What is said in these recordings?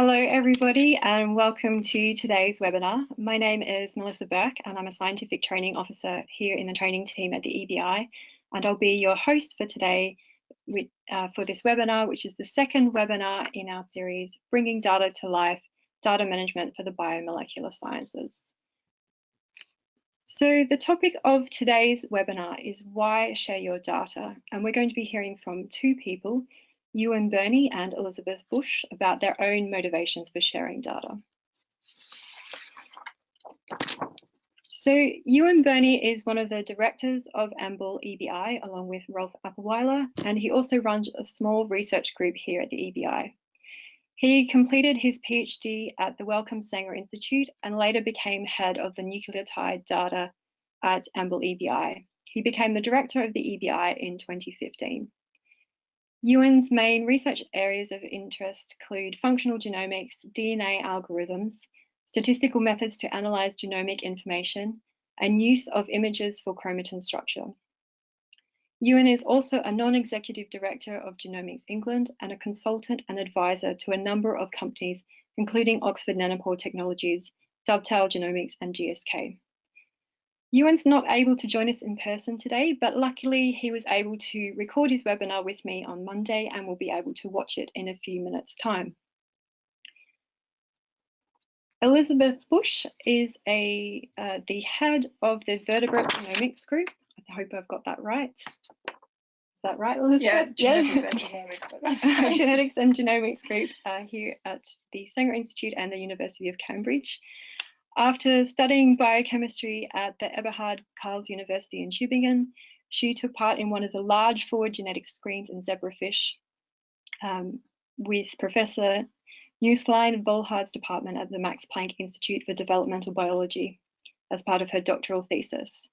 Hello everybody and welcome to today's webinar. My name is Melissa Burke and I'm a Scientific Training Officer here in the training team at the EBI, and I'll be your host for today for this webinar, which is the second webinar in our series, Bringing Data to Life, Data Management for the Biomolecular Sciences. So the topic of today's webinar is why share your data, and we're going to be hearing from two people, Ewan Birney and Elizabeth Bush, about their own motivations for sharing data. So Ewan Birney is one of the directors of AMBL EBI along with Rolf Appelweiler, and he also runs a small research group here at the EBI. He completed his PhD at the Wellcome Sanger Institute and later became head of the nucleotide data at AMBL EBI. He became the director of the EBI in 2015. Ewan's main research areas of interest include functional genomics, DNA algorithms, statistical methods to analyze genomic information, and use of images for chromatin structure. Ewan is also a non-executive director of Genomics England and a consultant and advisor to a number of companies, including Oxford Nanopore Technologies, Dovetail Genomics, and GSK. Ewan's not able to join us in person today, but luckily he was able to record his webinar with me on Monday and will be able to watch it in a few minutes' time. Elizabeth Bush is the head of the Vertebrate Genomics Group. I hope I've got that right. Is that right, Elizabeth? Yeah, Genetics and Genomics. Genetics and Genomics Group here at the Sanger Institute and the University of Cambridge. After studying biochemistry at the Eberhard Karls University in Tübingen, she took part in one of the large forward genetic screens in zebrafish with Professor Neuslein Volhard's department at the Max Planck Institute for Developmental Biology as part of her doctoral thesis.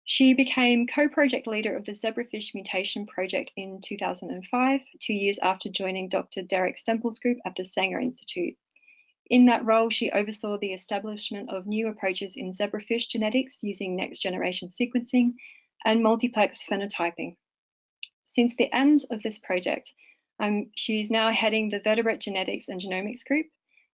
She became co-project leader of the Zebrafish Mutation Project in 2005, 2 years after joining Dr. Derek Stempel's group at the Sanger Institute. In that role, she oversaw the establishment of new approaches in zebrafish genetics using next-generation sequencing and multiplex phenotyping. Since the end of this project, she's now heading the Vertebrate Genetics and Genomics Group,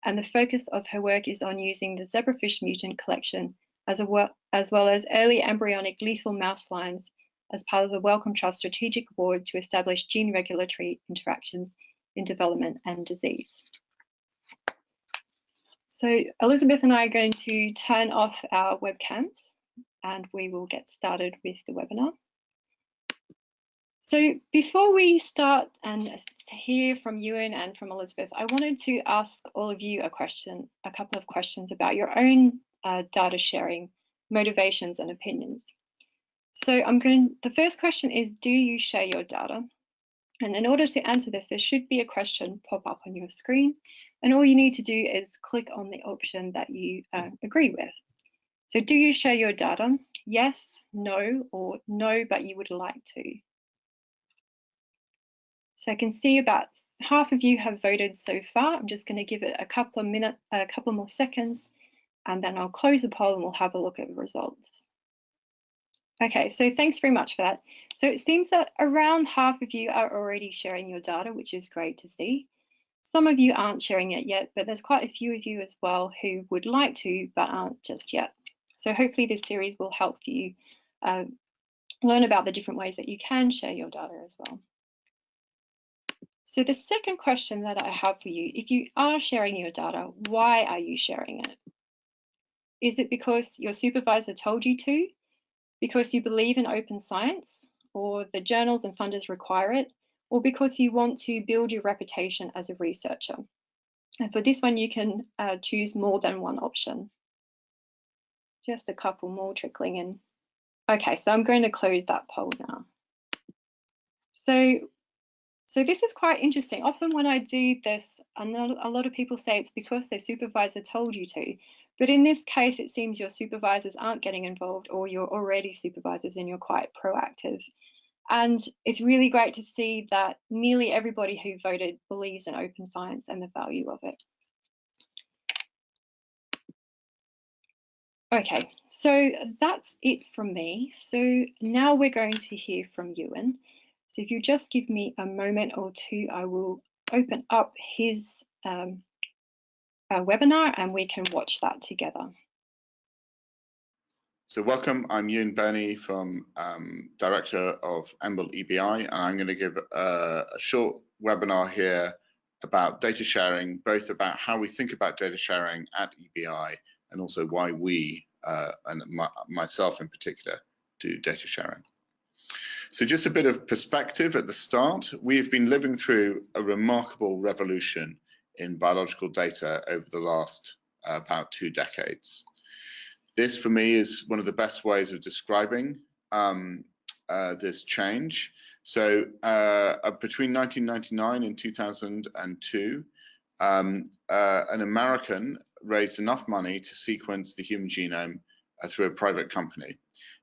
and the focus of her work is on using the zebrafish mutant collection as well as early embryonic lethal mouse lines as part of the Wellcome Trust Strategic Award to establish gene regulatory interactions in development and disease. So Elizabeth and I are going to turn off our webcams and we will get started with the webinar. So before we start and hear from Ewan and from Elizabeth, I wanted to ask all of you a couple of questions about your own data sharing motivations and opinions. So the first question is, do you share your data? And in order to answer this, there should be a question pop up on your screen. And all you need to do is click on the option that you agree with. So do you share your data? Yes, no, or no, but you would like to. So I can see about half of you have voted so far. I'm just going to give it a couple more seconds, and then I'll close the poll and we'll have a look at the results. Okay, so thanks very much for that. So it seems that around half of you are already sharing your data, which is great to see. Some of you aren't sharing it yet, but there's quite a few of you as well who would like to, but aren't just yet. So hopefully this series will help you learn about the different ways that you can share your data as well. So the second question that I have for you, if you are sharing your data, why are you sharing it? Is it because your supervisor told you to? Because you believe in open science, or the journals and funders require it, or because you want to build your reputation as a researcher? And for this one, you can choose more than one option. Just a couple more trickling in. Okay, so I'm going to close that poll now. So this is quite interesting. Often when I do this, a lot of people say it's because their supervisor told you to. But in this case, it seems your supervisors aren't getting involved, or you're already supervisors and you're quite proactive. And it's really great to see that nearly everybody who voted believes in open science and the value of it. Okay, so that's it from me. So now we're going to hear from Ewan. So if you just give me a moment or two, I will open up his webinar, and we can watch that together. So welcome, I'm Ewan Burney from Director of EMBL EBI, and I'm going to give a short webinar here about data sharing, both about how we think about data sharing at EBI and also why we, and myself in particular, do data sharing. So just a bit of perspective at the start. We've been living through a remarkable revolution in biological data over the last about 2 decades. This, for me, is one of the best ways of describing this change. So between 1999 and 2002, an American raised enough money to sequence the human genome through a private company.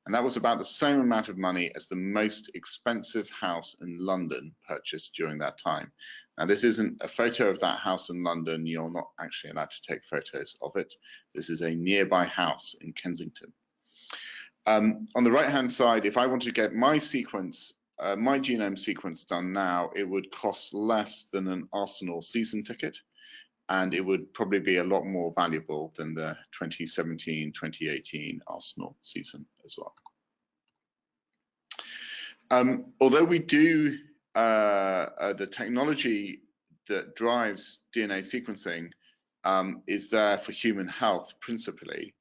And that was about the same amount of money as the most expensive house in London purchased during that time. Now, this isn't a photo of that house in London. You're not actually allowed to take photos of it. This is a nearby house in Kensington. On the right-hand side, if I want to get my sequence, my genome sequence done now, it would cost less than an Arsenal season ticket, and it would probably be a lot more valuable than the 2017-2018 Arsenal season as well. Although we do the technology that drives DNA sequencing is there for human health principally.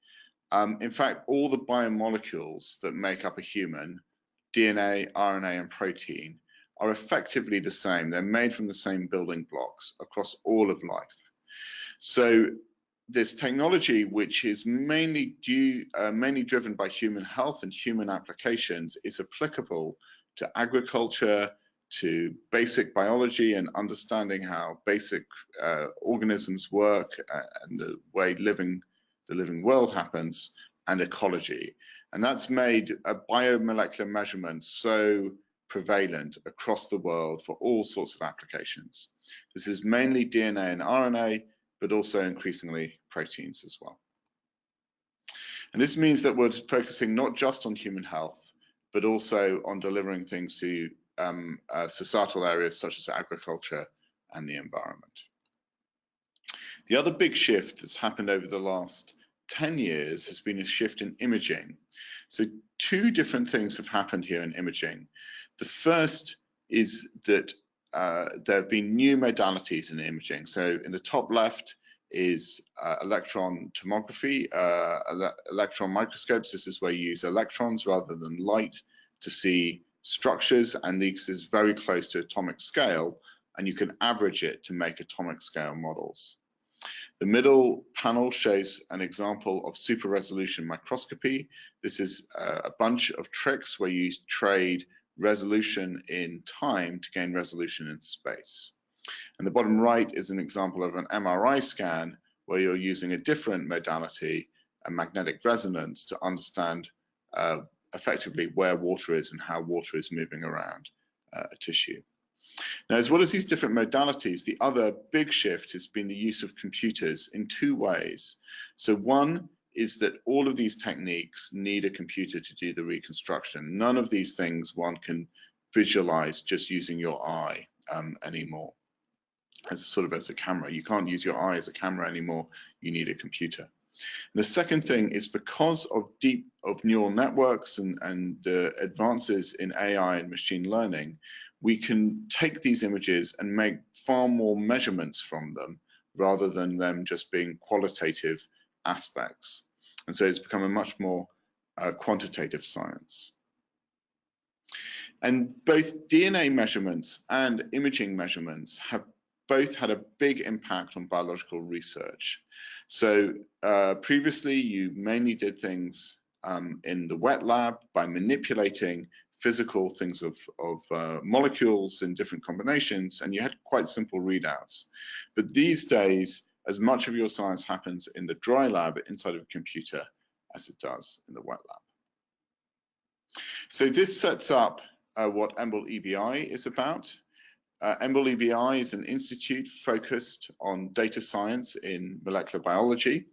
In fact, all the biomolecules that make up a human, DNA, RNA, and protein, are effectively the same. They're made from the same building blocks across all of life. So this technology, which is mainly driven by human health and human applications, is applicable to agriculture, to basic biology and understanding how basic organisms work and the way the living world happens, and ecology. And that's made biomolecular measurements so prevalent across the world for all sorts of applications. This is mainly DNA and RNA, but also increasingly proteins as well. And this means that we're focusing not just on human health, but also on delivering things to societal areas such as agriculture and the environment. The other big shift that's happened over the last 10 years has been a shift in imaging. So 2 different things have happened here in imaging. The first is that there have been new modalities in imaging. So in the top left is electron tomography, electron microscopes. This is where you use electrons rather than light to see structures, and this is very close to atomic scale, and you can average it to make atomic scale models. The middle panel shows an example of super resolution microscopy. This is a bunch of tricks where you trade resolution in time to gain resolution in space. And the bottom right is an example of an MRI scan where you're using a different modality, a magnetic resonance, to understand effectively where water is and how water is moving around a tissue. Now, as well as these different modalities, the other big shift has been the use of computers in 2 ways. So one is that all of these techniques need a computer to do the reconstruction. None of these things one can visualize just using your eye anymore. As a camera. You can't use your eye as a camera anymore. You need a computer. And the second thing is because of neural networks and the advances in AI and machine learning, we can take these images and make far more measurements from them rather than them just being qualitative aspects. And so it's become a much more quantitative science. And both DNA measurements and imaging measurements have both had a big impact on biological research. So previously, you mainly did things in the wet lab by manipulating physical things of molecules in different combinations, and you had quite simple readouts. But these days, as much of your science happens in the dry lab inside of a computer as it does in the wet lab. So this sets up what EMBL EBI is about. EMBL EBI is an institute focused on data science in molecular biology,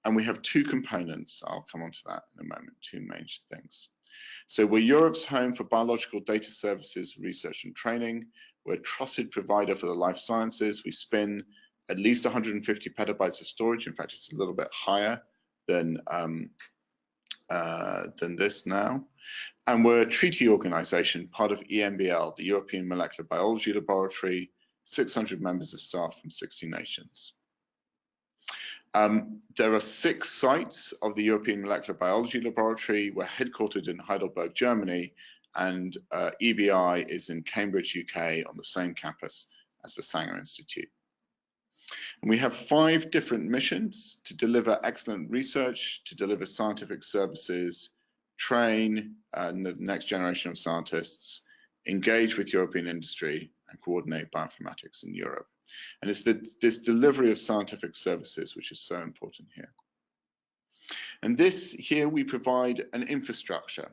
and we have 2 components. I'll come on to that in a moment, 2 main things. So we're Europe's home for biological data services, research and training. We're a trusted provider for the life sciences. We spin at least 150 petabytes of storage. In fact, it's a little bit higher than this now. And we're a treaty organization, part of EMBL, the European Molecular Biology Laboratory, 600 members of staff from 60 nations. There are 6 sites of the European Molecular Biology Laboratory. We're headquartered in Heidelberg, Germany, and EBI is in Cambridge, UK, on the same campus as the Sanger Institute. And we have 5 different missions: to deliver excellent research, to deliver scientific services, train the next generation of scientists, engage with European industry, and coordinate bioinformatics in Europe. And it's this delivery of scientific services which is so important here. And here we provide an infrastructure.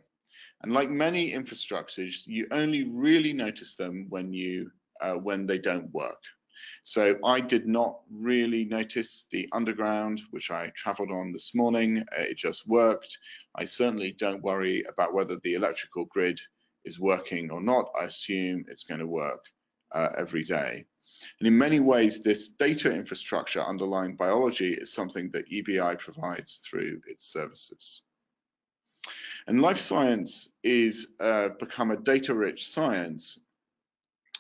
And like many infrastructures, you only really notice them when they don't work. So I did not really notice the underground, which I traveled on this morning. It just worked. I certainly don't worry about whether the electrical grid is working or not. I assume it's going to work every day. And in many ways, this data infrastructure underlying biology is something that EBI provides through its services. And life science is become a data-rich science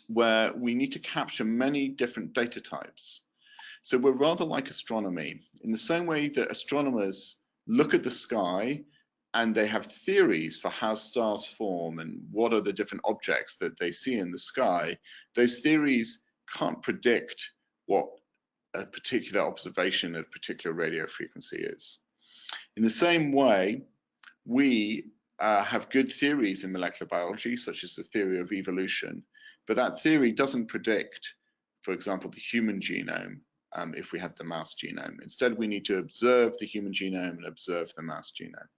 where we need to capture many different data types. So we're rather like astronomy, in the same way that astronomers look at the sky and they have theories for how stars form and what are the different objects that they see in the sky. Those theories can't predict what a particular observation at a particular radio frequency is. In the same way, we have good theories in molecular biology, such as the theory of evolution, but that theory doesn't predict, for example, the human genome if we had the mouse genome. Instead, we need to observe the human genome and observe the mouse genome.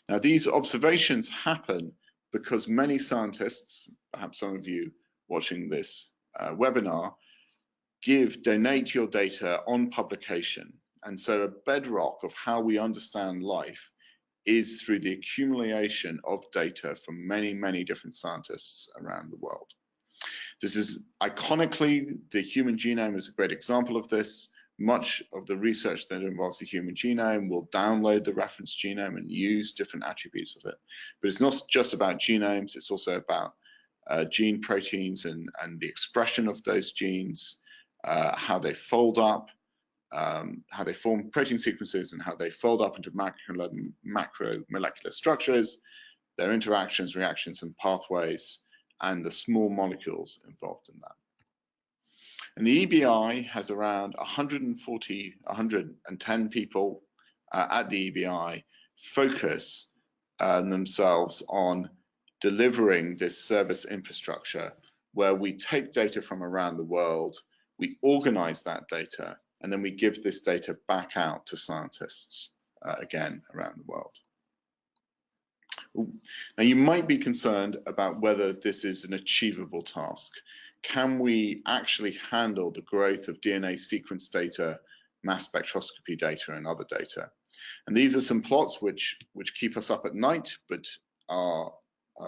Now, these observations happen because many scientists, perhaps some of you watching this webinar, donate your data on publication. And so a bedrock of how we understand life is through the accumulation of data from many, many different scientists around the world. This is iconically, the human genome is a great example of this. Much of the research that involves the human genome will download the reference genome and use different attributes of it. But it's not just about genomes, it's also about gene proteins and the expression of those genes, how they fold up, how they form protein sequences and how they fold up into macromolecular structures, their interactions, reactions, and pathways, and the small molecules involved in that. And the EBI has around 110 people at the EBI focus themselves on delivering this service infrastructure where we take data from around the world, we organize that data, and then we give this data back out to scientists, again, around the world. Now, you might be concerned about whether this is an achievable task. Can we actually handle the growth of DNA sequence data, mass spectroscopy data, and other data? And these are some plots which keep us up at night, but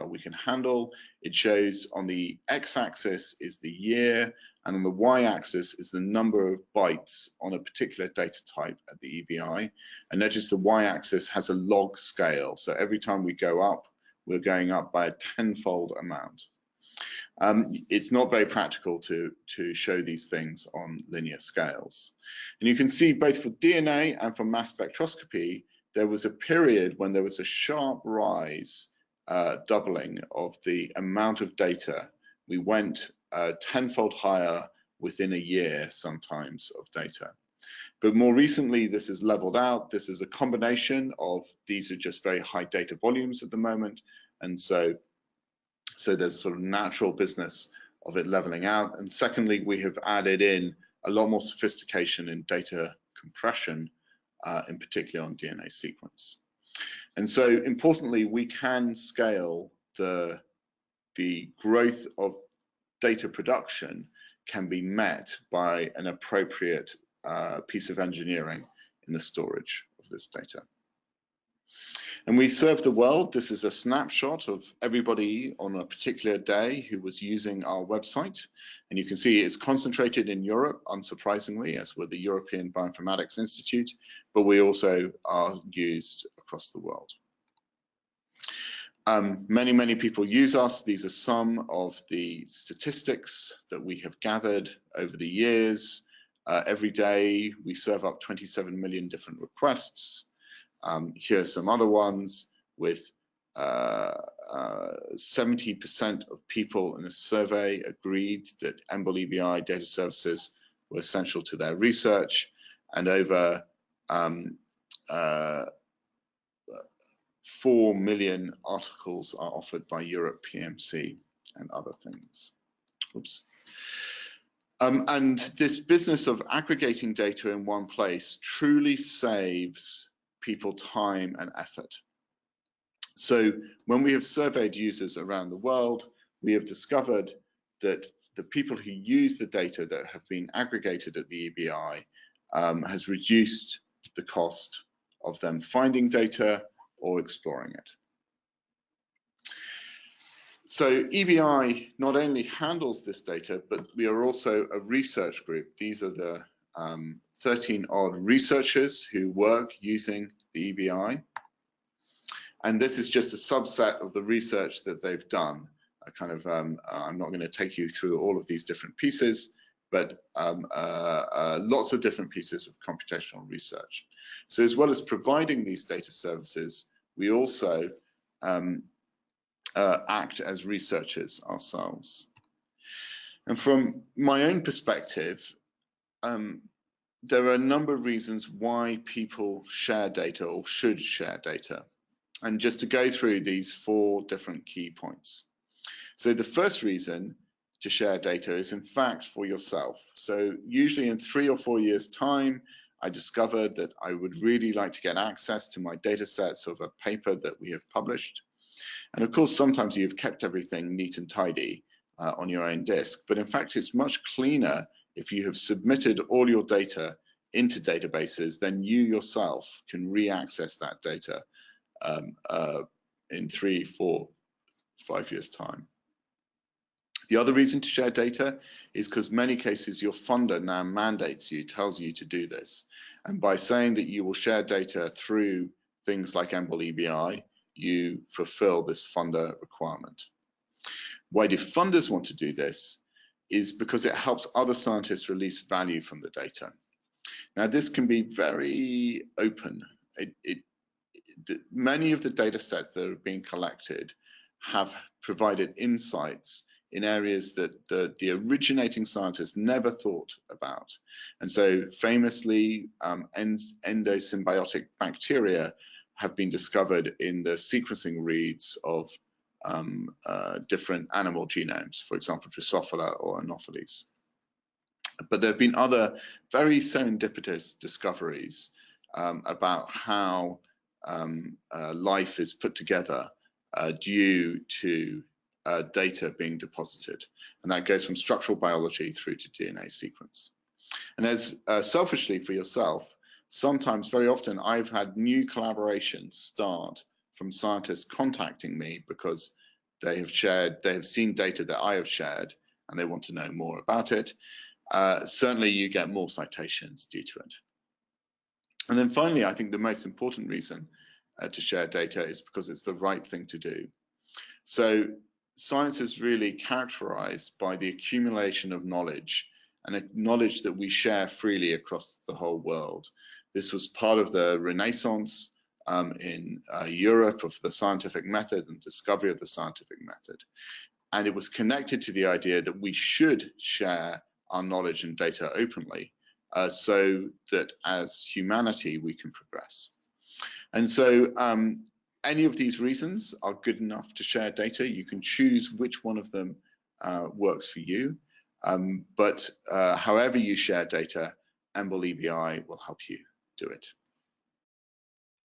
we can handle. It shows on the x-axis is the year, and on the y-axis is the number of bytes on a particular data type at the EBI. And notice the y-axis has a log scale. So every time we go up, we're going up by a 10-fold amount. It's not very practical to show these things on linear scales. And you can see both for DNA and for mass spectroscopy, there was a period when there was a sharp rise, doubling of the amount of data. We went 10-fold higher within a year sometimes of data. But more recently, this is leveled out. This is a combination of, these are just very high data volumes at the moment. And so there's a sort of natural business of it leveling out. And secondly, we have added in a lot more sophistication in data compression, in particular on DNA sequence. And so importantly, we can scale the growth of data production can be met by an appropriate piece of engineering in the storage of this data. And we serve the world. This is a snapshot of everybody on a particular day who was using our website. And you can see it's concentrated in Europe, unsurprisingly, as with the European Bioinformatics Institute, but we also are used across the world. Many people use us. These are some of the statistics that we have gathered over the years. Every day we serve up 27 million different requests. Here are some other ones with 70% of people in a survey agreed that EMBL EBI data services were essential to their research, and over 4 million articles are offered by Europe PMC and other things. Oops. And this business of aggregating data in one place truly saves people time and effort. So when we have surveyed users around the world, we have discovered that the people who use the data that have been aggregated at the EBI has reduced the cost of them finding data or exploring it. So EBI not only handles this data, but we are also a research group. These are the 13 odd researchers who work using the EBI. And this is just a subset of the research that they've done. I'm not going to take you through all of these different pieces, but lots of different pieces of computational research. So as well as providing these data services, we also act as researchers ourselves. And from my own perspective, there are a number of reasons why people share data or should share data. And just to go through these 4 different key points. So the first reason to share data is in fact for yourself. So usually in 3 or 4 years' time, I discovered that I would really like to get access to my data sets of a paper that we have published. And of course, sometimes you've kept everything neat and tidy on your own disk, but in fact, it's much cleaner if you have submitted all your data into databases, then you yourself can re-access that data in 3, 4, 5 years' time. The other reason to share data is because many cases your funder now mandates you, tells you to do this. And by saying that you will share data through things like EMBL EBI, you fulfill this funder requirement. Why do funders want to do this? Is because it helps other scientists release value from the data. Now, this can be very open. Many of the data sets that are being collected have provided insights in areas that the originating scientists never thought about. And so famously, endosymbiotic bacteria have been discovered in the sequencing reads of different animal genomes, for example, Drosophila or Anopheles. But there have been other very serendipitous discoveries about how life is put together due to data being deposited. And that goes from structural biology through to DNA sequence. And as selfishly for yourself, sometimes, very often, I've had new collaborations start from scientists contacting me because they have seen data that I have shared and they want to know more about it. Certainly you get more citations due to it. And then finally, I think the most important reason to share data is because it's the right thing to do. So science is really characterized by the accumulation of knowledge, and a knowledge that we share freely across the whole world. This was part of the Renaissance in Europe of the scientific method and discovery of the scientific method. And it was connected to the idea that we should share our knowledge and data openly so that as humanity we can progress. And so any of these reasons are good enough to share data. You can choose which one of them works for you. But however you share data, EMBL EBI will help you do it.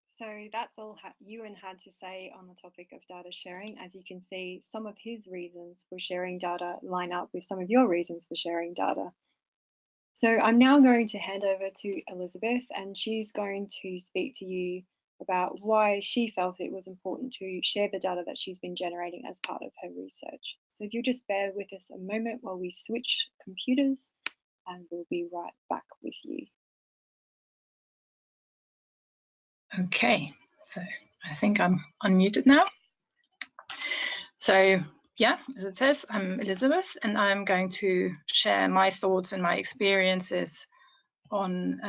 So that's all Ewan had to say on the topic of data sharing. As you can see, some of his reasons for sharing data line up with some of your reasons for sharing data. So I'm now going to hand over to Elizabeth, and she's going to speak to you about why she felt it was important to share the data that she's been generating as part of her research. So if you just bear with us a moment while we switch computers, and we'll be right back with you. Okay, so I think I'm unmuted now. So yeah, as it says, I'm Elizabeth, and I'm going to share my thoughts and my experiences on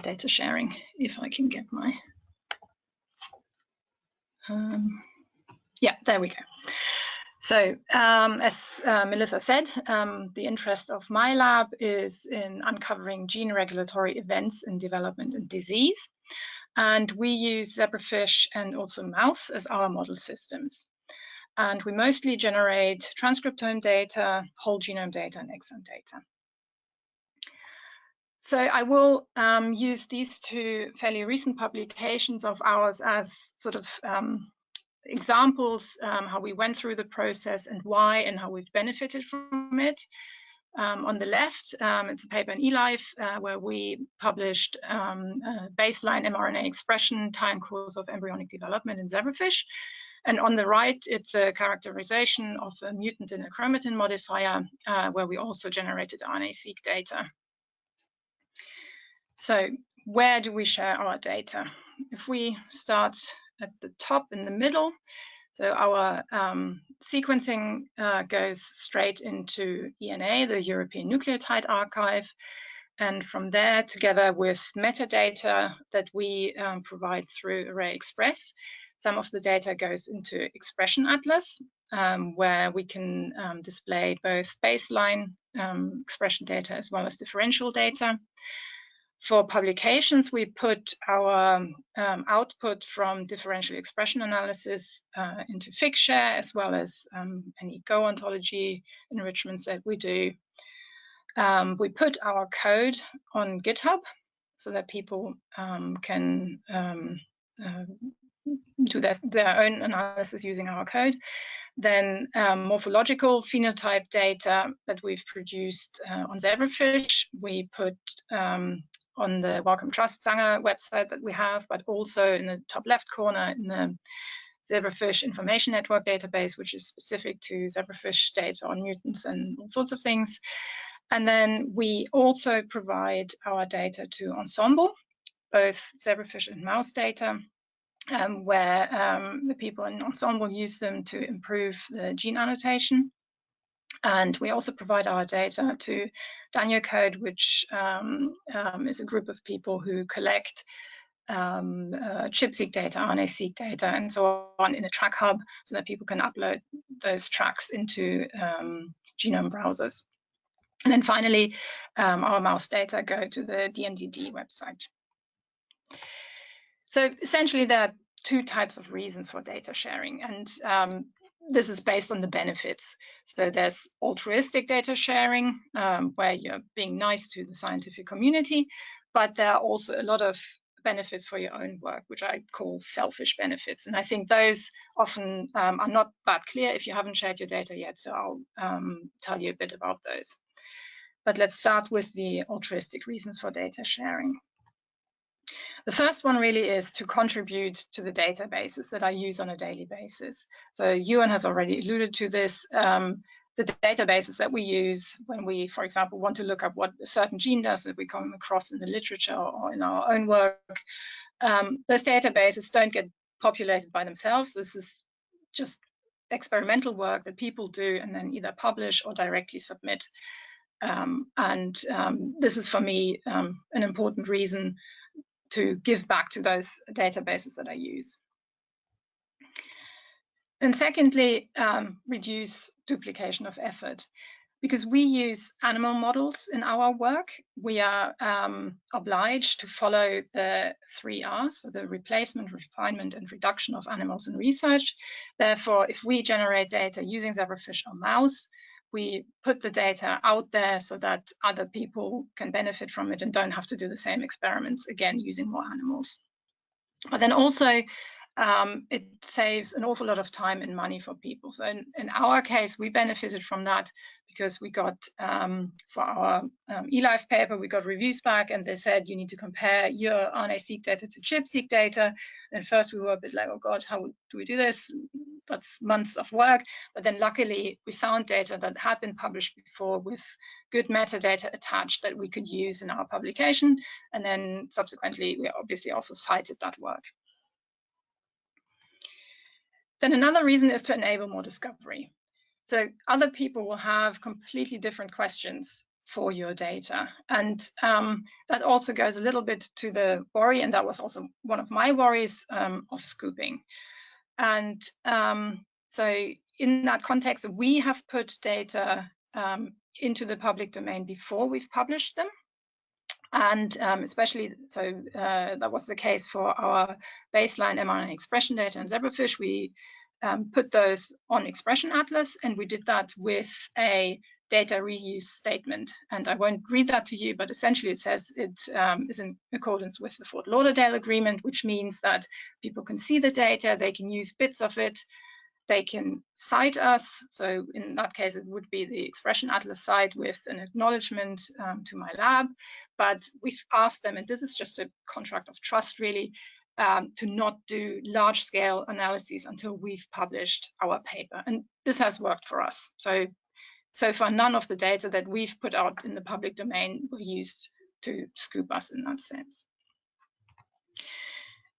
data sharing. If I can get my, yeah, there we go. So as Melissa said, the interest of my lab is in uncovering gene regulatory events in development and disease. And we use zebrafish and also mouse as our model systems. And we mostly generate transcriptome data, whole genome data, and exome data. So I will use these two fairly recent publications of ours as sort of examples, how we went through the process and why, and how we've benefited from it. On the left, it's a paper in eLife where we published baseline mRNA expression time course of embryonic development in zebrafish. And on the right, it's a characterization of a mutant in a chromatin modifier where we also generated RNA-seq data. So where do we share our data? If we start at the top in the middle, so our sequencing goes straight into ENA, the European Nucleotide Archive. And from there, together with metadata that we provide through ArrayExpress, some of the data goes into Expression Atlas, where we can display both baseline expression data as well as differential data. For publications, we put our output from differential expression analysis into Figshare, as well as any Go ontology enrichments that we do. We put our code on GitHub so that people can do their own analysis using our code. Then morphological phenotype data that we've produced on zebrafish, we put on the Wellcome Trust Sanger website that we have, but also in the top left corner in the Zebrafish Information Network database, which is specific to zebrafish data on mutants and all sorts of things. And then we also provide our data to Ensembl, both zebrafish and mouse data, where the people in Ensembl use them to improve the gene annotation. And we also provide our data to DanioCode, which is a group of people who collect ChIP-seq data, RNA-seq data, and so on in a track hub so that people can upload those tracks into genome browsers. And then finally, our mouse data go to the DNDD website. So essentially, there are two types of reasons for data sharing, and this is based on the benefits. So there's altruistic data sharing, where you're being nice to the scientific community, but there are also a lot of benefits for your own work, which I call selfish benefits. And I think those often are not that clear if you haven't shared your data yet, so I'll tell you a bit about those. But let's start with the altruistic reasons for data sharing. The first one really is to contribute to the databases that I use on a daily basis. So Ewan has already alluded to this. The databases that we use when we, for example, want to look up what a certain gene does that we come across in the literature or in our own work, those databases don't get populated by themselves. This is just experimental work that people do and then either publish or directly submit. This is, for me, an important reason to give back to those databases that I use. And secondly, reduce duplication of effort. Because we use animal models in our work, we are obliged to follow the 3 R's, so the replacement, refinement, and reduction of animals in research. Therefore, if we generate data using zebrafish or mouse, we put the data out there so that other people can benefit from it and don't have to do the same experiments again using more animals. But then also it saves an awful lot of time and money for people. So in our case, we benefited from that because we got, for our eLife paper, we got reviews back and they said, you need to compare your RNA-seq data to ChIP-seq data. And first we were a bit like, oh God, how do we do this? That's months of work. But then luckily we found data that had been published before with good metadata attached that we could use in our publication. And then subsequently, we obviously also cited that work. Then another reason is to enable more discovery. So other people will have completely different questions for your data. And that also goes a little bit to the worry, and that was also one of my worries of scooping. And so in that context, we have put data into the public domain before we've published them. And especially, so that was the case for our baseline mRNA expression data in zebrafish. We put those on Expression Atlas, and we did that with a data reuse statement. And I won't read that to you, but essentially it says it is in accordance with the Fort Lauderdale Agreement, which means that people can see the data, they can use bits of it, they can cite us. So in that case, it would be the Expression Atlas site with an acknowledgement to my lab. But we've asked them, and this is just a contract of trust really, to not do large-scale analyses until we've published our paper. And this has worked for us. So far, none of the data that we've put out in the public domain were used to scoop us in that sense.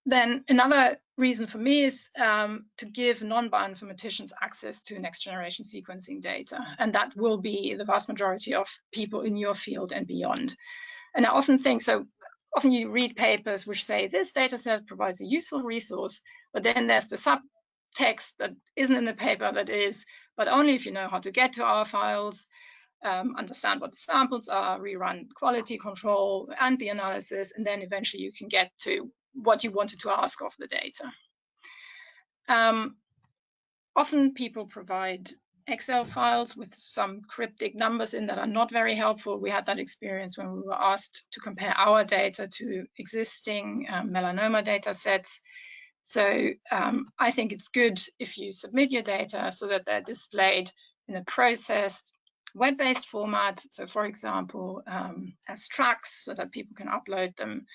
Then another reason for me is to give non-bioinformaticians access to next generation sequencing data. And that will be the vast majority of people in your field and beyond. And I often think, so often you read papers which say this data set provides a useful resource, but then there's the subtext that isn't in the paper that is, but only if you know how to get to our files, understand what the samples are, rerun quality control and the analysis, and then eventually you can get to what you wanted to ask of the data. Often people provide Excel files with some cryptic numbers in that are not very helpful. We had that experience when we were asked to compare our data to existing melanoma data sets. So I think it's good if you submit your data so that they're displayed in a processed web-based format. So for example, as tracks so that people can upload them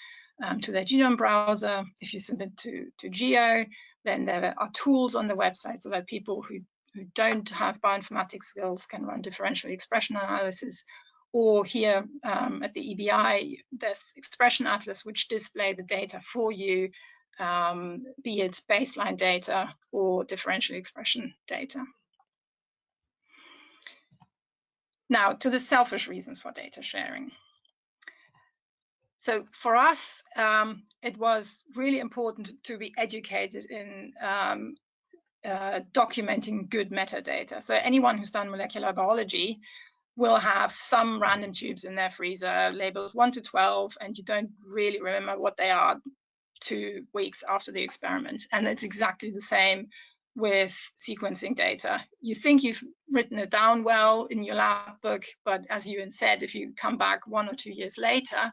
to their genome browser. If you submit to Geo, then there are tools on the website so that people who don't have bioinformatics skills can run differential expression analysis. Or here at the EBI, there's Expression Atlas, which display the data for you, be it baseline data or differential expression data. Now, to the selfish reasons for data sharing. So for us, it was really important to be educated in documenting good metadata. So anyone who's done molecular biology will have some random tubes in their freezer labeled 1 to 12, and you don't really remember what they are 2 weeks after the experiment. And it's exactly the same with sequencing data. You think you've written it down well in your lab book, but as Ewan said, if you come back 1 or 2 years later,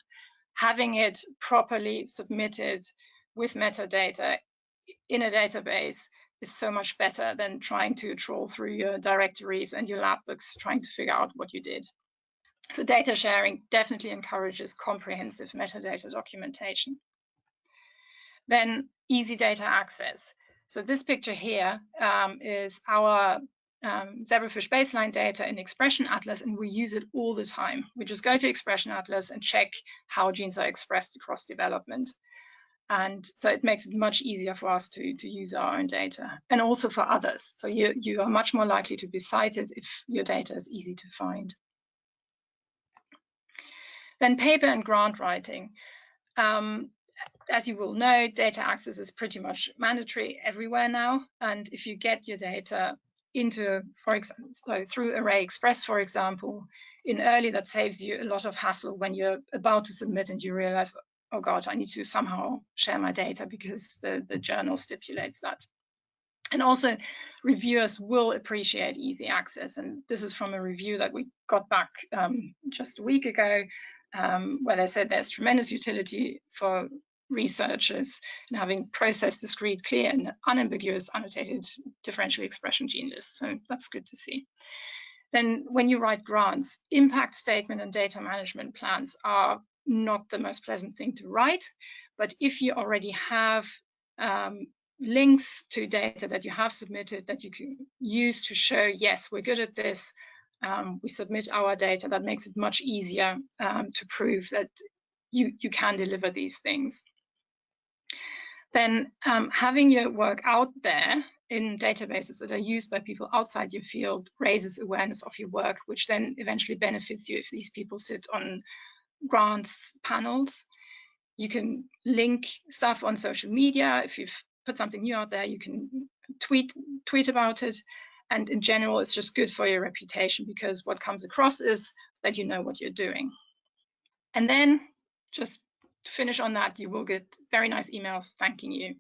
having it properly submitted with metadata in a database is so much better than trying to trawl through your directories and your lab books trying to figure out what you did. So data sharing definitely encourages comprehensive metadata documentation. Then easy data access. So this picture here is our zebrafish baseline data in Expression Atlas, and we use it all the time. We just go to Expression Atlas and check how genes are expressed across development. And so it makes it much easier for us to use our own data, and also for others. So you are much more likely to be cited if your data is easy to find. Then paper and grant writing. As you will know, data access is pretty much mandatory everywhere now. And if you get your data into, for example, so through Array Express, for example, in early, that saves you a lot of hassle when you're about to submit and you realize, oh God, I need to somehow share my data because the journal stipulates that. And also, reviewers will appreciate easy access. And this is from a review that we got back just a week ago, where they said there's tremendous utility for researchers in having processed discrete, clear, and unambiguous annotated differential expression gene lists. So that's good to see. Then when you write grants, impact statement and data management plans are not the most pleasant thing to write. But if you already have links to data that you have submitted that you can use to show, yes, we're good at this, we submit our data, that makes it much easier to prove that you can deliver these things. Then having your work out there in databases that are used by people outside your field raises awareness of your work, which then eventually benefits you if these people sit on grants panels. You can link stuff on social media. If you've put something new out there, you can tweet about it. And in general, it's just good for your reputation, because what comes across is that you know what you're doing. And then just to finish on that, you will get very nice emails thanking you.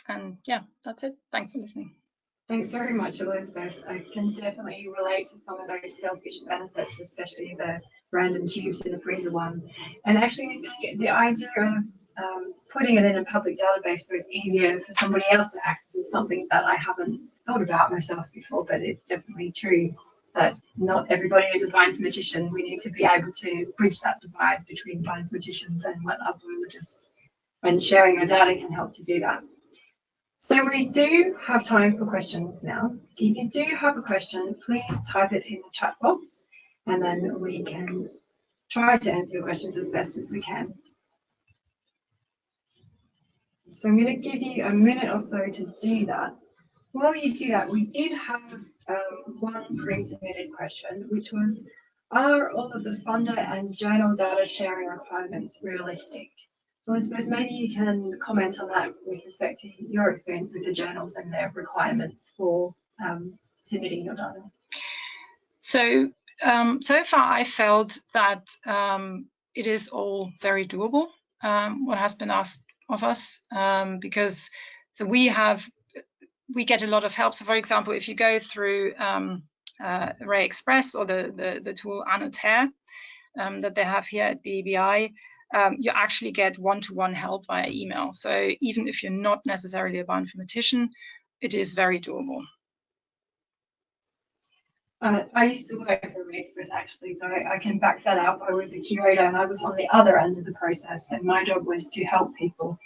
And yeah, that's it. Thanks for listening. Thanks very much, Elizabeth. I can definitely relate to some of those selfish benefits, especially the random tubes in the freezer one. And actually, the idea of putting it in a public database so it's easier for somebody else to access is something that I haven't thought about myself before, but it's definitely true that not everybody is a bioinformatician. We need to be able to bridge that divide between bioinformaticians and wetland biologists, and sharing our data can help to do that. So we do have time for questions now. If you do have a question, please type it in the chat box, and then we can try to answer your questions as best as we can. So I'm going to give you a minute or so to do that. While you do that, we did have one pre-submitted question, which was, are all of the funder and journal data sharing requirements realistic? Elizabeth, maybe you can comment on that with respect to your experience with the journals and their requirements for submitting your data. So, so far I felt that it is all very doable, what has been asked of us, because so we get a lot of help. So for example, if you go through Array Express or the tool Annotaire that they have here at the EBI, you actually get one-to-one help via email. So even if you're not necessarily a bioinformatician, it is very doable. I used to work for Array Express actually, so I can back that up. I was a curator and I was on the other end of the process, and my job was to help people.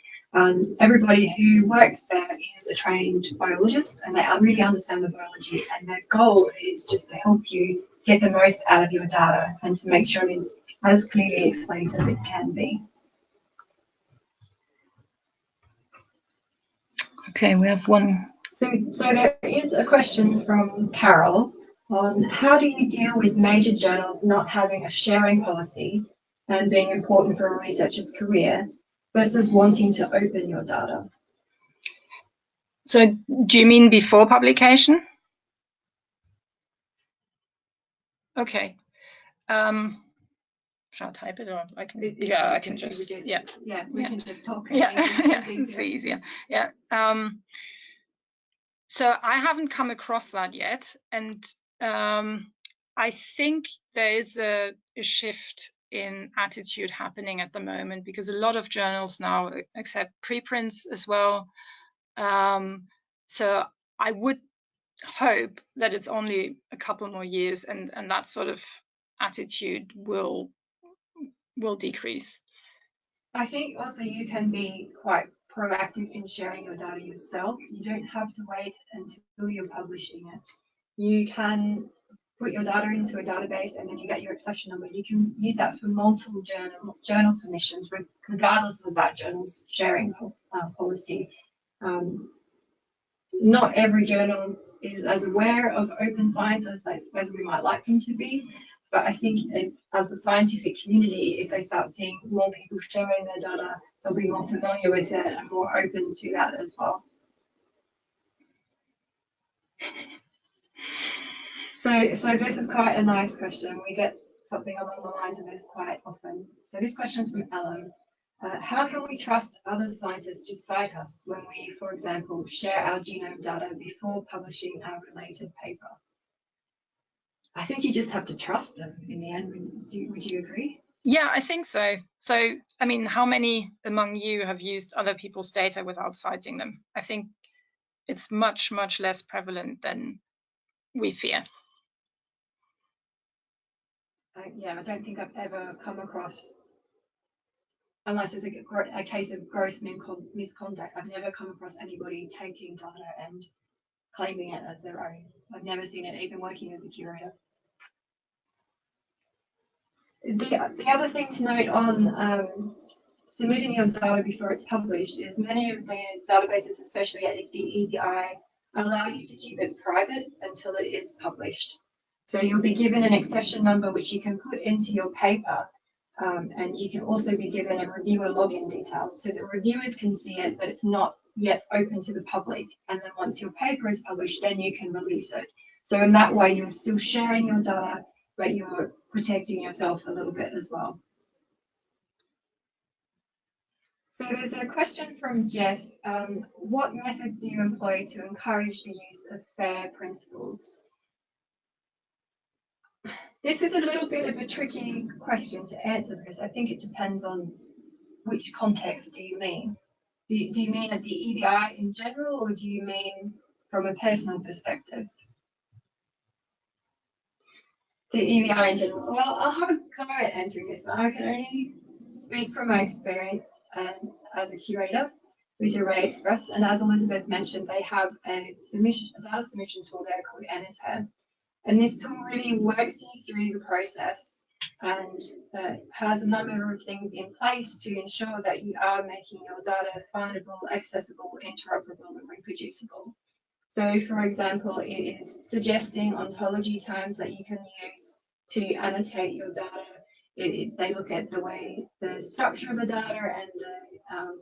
Everybody who works there is a trained biologist, and they really understand the biology, and their goal is just to help you get the most out of your data and to make sure it is as clearly explained as it can be. Okay, we have one. So there is a question from Carol on how do you deal with major journals not having a sharing policy and being important for a researcher's career versus wanting to open your data? So do you mean before publication? Okay. Shall I type it, or I can? Yeah, I can just. Yeah. Yeah, we can just talk. Yeah, yeah, it's easier. Yeah. So I haven't come across that yet, and I think there is a shift in attitude happening at the moment, because a lot of journals now accept preprints as well. So I would hope that it's only a couple more years, and that sort of attitude will decrease. I think also you can be quite proactive in sharing your data yourself. You don't have to wait until you're publishing it. You can put your data into a database and then you get your accession number. You can use that for multiple journal submissions, regardless of that journal's sharing policy. Not every journal is as aware of open science as we might like them to be. But I think as the scientific community, if they start seeing more people sharing their data, they'll be more familiar with it and more open to that as well. So this is quite a nice question. We get something along the lines of this quite often. So this question is from Ellen. How can we trust other scientists to cite us when we, for example, share our genome data before publishing our related paper? I think you just have to trust them in the end. Would you agree? Yeah, I think so. So, I mean, how many among you have used other people's data without citing them? I think it's much, much less prevalent than we fear. Yeah, I don't think I've ever come across, unless it's a case of gross misconduct, I've never come across anybody taking data and claiming it as their own. I've never seen it, even working as a curator. The other thing to note on submitting your data before it's published is many of the databases, especially at the EBI, allow you to keep it private until it is published. So you'll be given an accession number which you can put into your paper, and you can also be given a reviewer login details so that reviewers can see it, but it's not yet open to the public. And then once your paper is published, then you can release it. So in that way, you're still sharing your data, but you're protecting yourself a little bit as well. So there's a question from Jeff. What methods do you employ to encourage the use of FAIR principles? This is a little bit of a tricky question to answer because I think it depends on which context do you mean. Do you mean at the EBI in general, or do you mean from a personal perspective? The EBI in general. Well, I'll have a go at answering this, but I can only speak from my experience as a curator with Array Express, and as Elizabeth mentioned, they have a data submission tool there called Annotate. And this tool really works you through the process and has a number of things in place to ensure that you are making your data findable, accessible, interoperable, and reproducible. So, for example, it is suggesting ontology terms that you can use to annotate your data. They look at the structure of the data and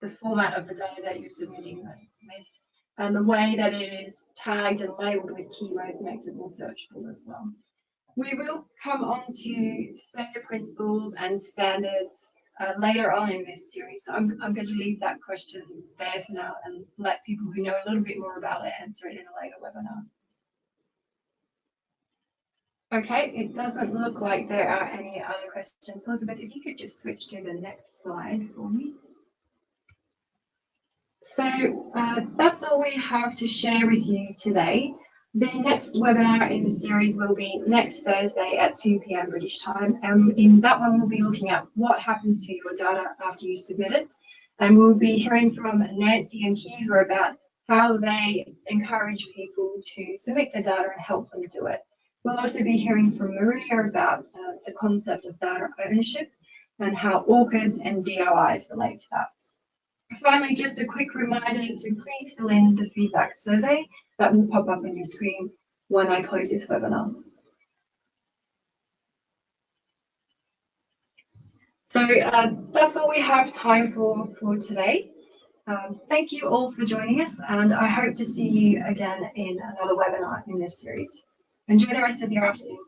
the format of the data that you're submitting with. And the way that it is tagged and labeled with keywords makes it more searchable as well. We will come on to FAIR principles and standards later on in this series. So I'm going to leave that question there for now and let people who know a little bit more about it answer it in a later webinar. Okay, it doesn't look like there are any other questions. Elizabeth, if you could just switch to the next slide for me. So that's all we have to share with you today. The next webinar in the series will be next Thursday at 2 p.m. British time. And in that one, we'll be looking at what happens to your data after you submit it. And we'll be hearing from Nancy and Kiva about how they encourage people to submit their data and help them do it. We'll also be hearing from Maria about the concept of data ownership and how ORCIDs and DOIs relate to that. Finally, just a quick reminder to please fill in the feedback survey that will pop up on your screen when I close this webinar. So that's all we have time for today. Thank you all for joining us, and I hope to see you again in another webinar in this series. Enjoy the rest of your afternoon.